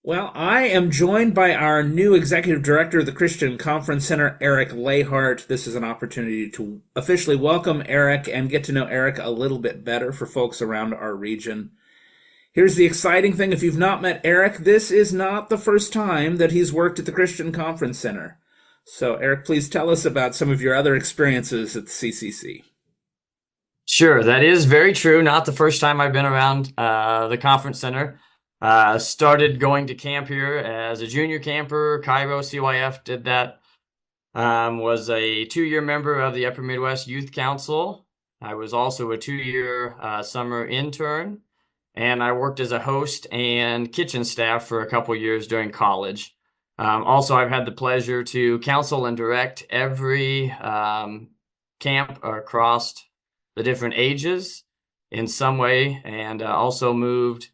Well, I am joined by our new executive director of the Christian Conference Center, Eric Lahart. This is an opportunity to officially welcome Eric and get to know Eric a little bit better for folks around our region. Here's the exciting thing. If you've not met Eric, this is not the first time that he's worked at the Christian Conference Center. So, Eric, please tell us about some of your other experiences at the CCC. Sure, that is very true. Not the first time I've been around the conference center. Started going to camp here as a junior camper. Cairo CYF did that. Was a 2-year member of the Upper Midwest Youth Council. I was also a 2-year summer intern, and I worked as a host and kitchen staff for a couple years during college. Also, I've had the pleasure to counsel and direct every camp across the different ages in some way, and also moved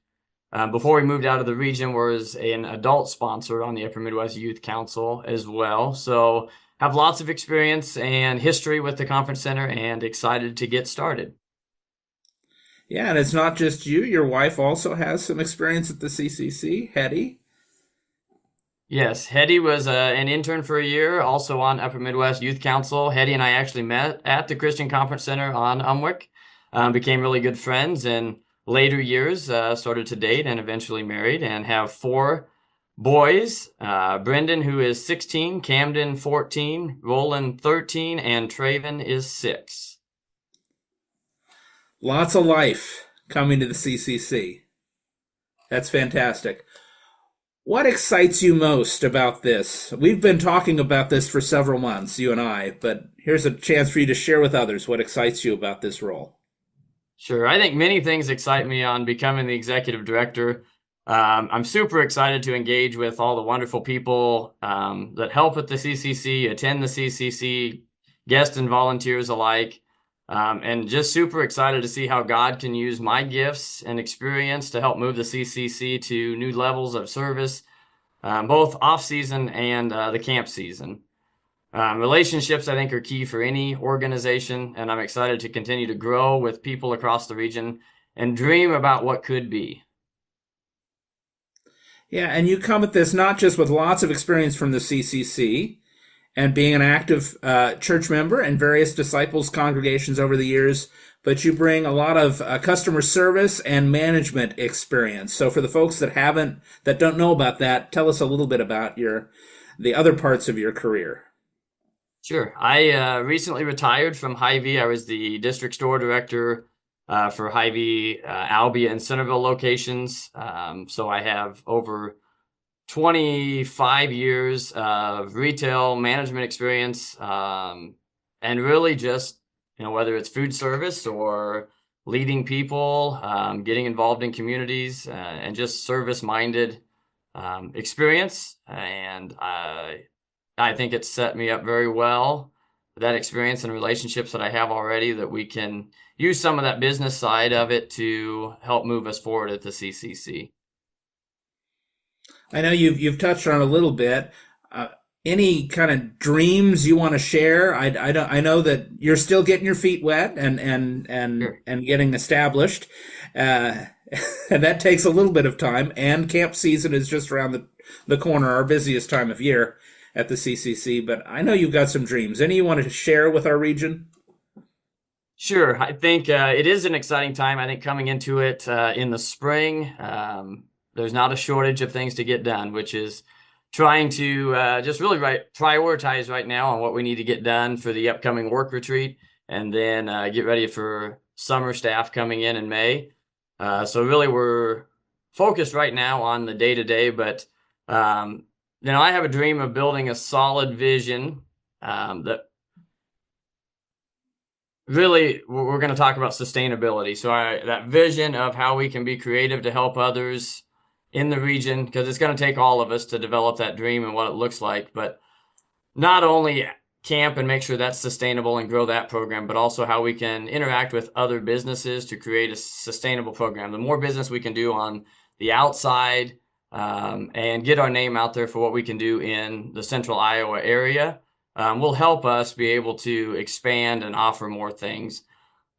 before we moved out of the region was an adult sponsor on the Upper Midwest Youth Council as well. So have lots of experience and history with the conference center and excited to get started. Yeah, and it's not just you. Your wife also has some experience at the CCC, Hetty. Yes, Hetty was an intern for a year, also on Upper Midwest Youth Council. Hetty and I actually met at the Christian Conference Center on Umwick, became really good friends, and later years started to date and eventually married, and have 4 boys. Brendan, who is 16, Camden, 14, Roland, 13, and Traven is 6. Lots of life coming to the CCC. That's fantastic. What excites you most about this? We've been talking about this for several months, you and I, but here's a chance for you to share with others what excites you about this role. Sure. I think many things excite me on becoming the executive director. I'm super excited to engage with all the wonderful people that help at the CCC, attend the CCC, guests and volunteers alike, and just super excited to see how God can use my gifts and experience to help move the CCC to new levels of service, both off-season and the camp season. Relationships, I think, are key for any organization, and I'm excited to continue to grow with people across the region and dream about what could be. Yeah, and you come at this not just with lots of experience from the CCC and being an active church member in various disciples congregations over the years, but you bring a lot of customer service and management experience. So for the folks that don't know about that, tell us a little bit about the other parts of your career. Sure. I recently retired from Hy-Vee. I was the district store director for Hy-Vee, Albia, and Centerville locations. So I have over 25 years of retail management experience, and really just, whether it's food service or leading people, getting involved in communities, and just service-minded experience. And I think it's set me up very well, that experience and relationships that I have already, that we can use some of that business side of it to help move us forward at the CCC. I know you've touched on it a little bit. Any kind of dreams you want to share? I know that you're still getting your feet wet Sure. and getting established, uh, and that takes a little bit of time. And camp season is just around the corner, our busiest time of year at the CCC. But I know you've got some dreams. Any you want to share with our region? Sure. I think it is an exciting time. I think coming into it in the spring, there's not a shortage of things to get done, which is trying to just really prioritize right now on what we need to get done for the upcoming work retreat, and then get ready for summer staff coming in May. So really we're focused right now on the day-to-day, but I have a dream of building a solid vision that really we're going to talk about sustainability. So that vision of how we can be creative to help others in the region, because it's going to take all of us to develop that dream and what it looks like. But not only camp and make sure that's sustainable and grow that program, but also how we can interact with other businesses to create a sustainable program. The more business we can do on the outside, and get our name out there for what we can do in the central Iowa area, will help us be able to expand and offer more things.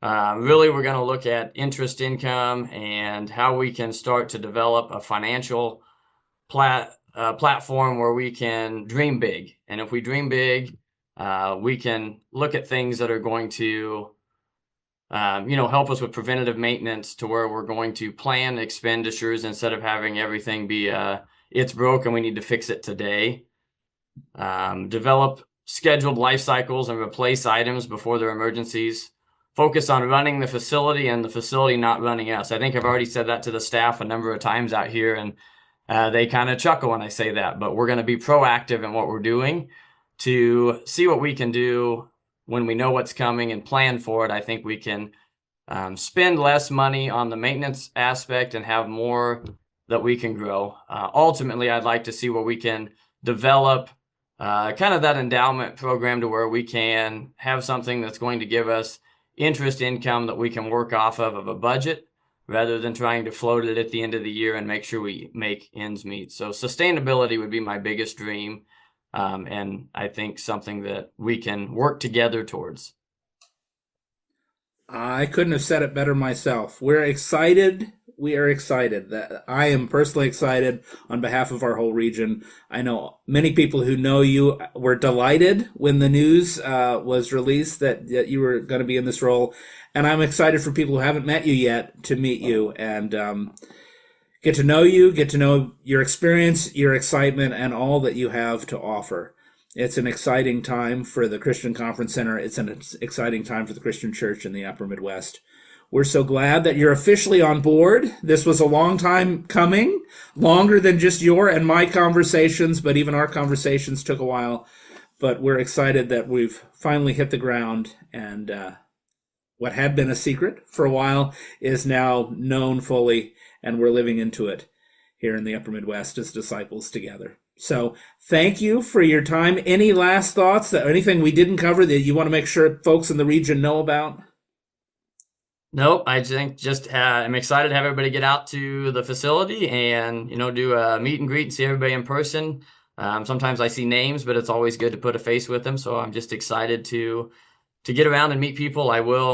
Really, we're going to look at interest income and how we can start to develop a financial platform where we can dream big. And if we dream big, we can look at things that are going to, help us with preventative maintenance, to where we're going to plan expenditures instead of having everything be, it's broken, we need to fix it today. Develop scheduled life cycles and replace items before they're emergencies. Focus on running the facility and the facility not running us. I think I've already said that to the staff a number of times out here, and they kind of chuckle when I say that, but we're going to be proactive in what we're doing to see what we can do when we know what's coming and plan for it. I think we can spend less money on the maintenance aspect and have more that we can grow. Ultimately, I'd like to see where we can develop kind of that endowment program to where we can have something that's going to give us interest income that we can work off of a budget, rather than trying to float it at the end of the year and make sure we make ends meet. So sustainability would be my biggest dream, and I think something that we can work together towards. I couldn't have said it better myself. We're excited. We are excited. That I am personally excited on behalf of our whole region. I know many people who know you were delighted when the news was released that you were going to be in this role. And I'm excited for people who haven't met you yet to meet you and get to know you, get to know your experience, your excitement, and all that you have to offer. It's an exciting time for the Christian Conference Center. It's an exciting time for the Christian Church in the Upper Midwest. We're so glad that you're officially on board. This was a long time coming, longer than just your and my conversations, but even our conversations took a while. But we're excited that we've finally hit the ground, and what had been a secret for a while is now known fully, and we're living into it here in the Upper Midwest as disciples together. So thank you for your time. Any last thoughts, anything we didn't cover that you want to make sure folks in the region know about? Nope, I think just I'm excited to have everybody get out to the facility and do a meet and greet and see everybody in person. Sometimes I see names, but it's always good to put a face with them. So I'm just excited to get around and meet people.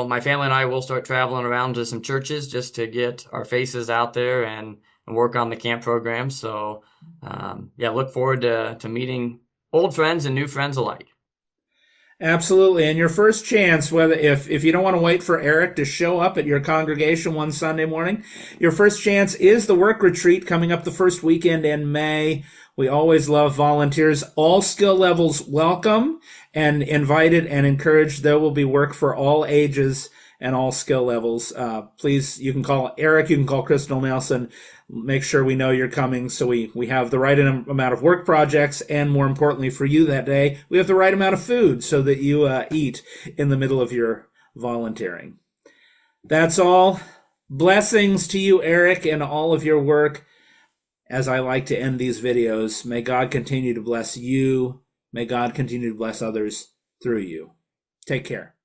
My family and I will start traveling around to some churches just to get our faces out there and work on the camp program. So look forward to meeting old friends and new friends alike. Absolutely. And your first chance, whether if you don't want to wait for Eric to show up at your congregation one Sunday morning, your first chance is the work retreat coming up the first weekend in May. We always love volunteers. All skill levels welcome and invited and encouraged. There will be work for all ages and all skill levels. Please, you can call Eric, you can call Crystal Nelson. Make sure we know you're coming so we have the right amount of work projects, and more importantly for you that day, we have the right amount of food so that you eat in the middle of your volunteering. That's all. Blessings to you, Eric, and all of your work. As I like to end these videos, may God continue to bless you. May God continue to bless others through you. Take care.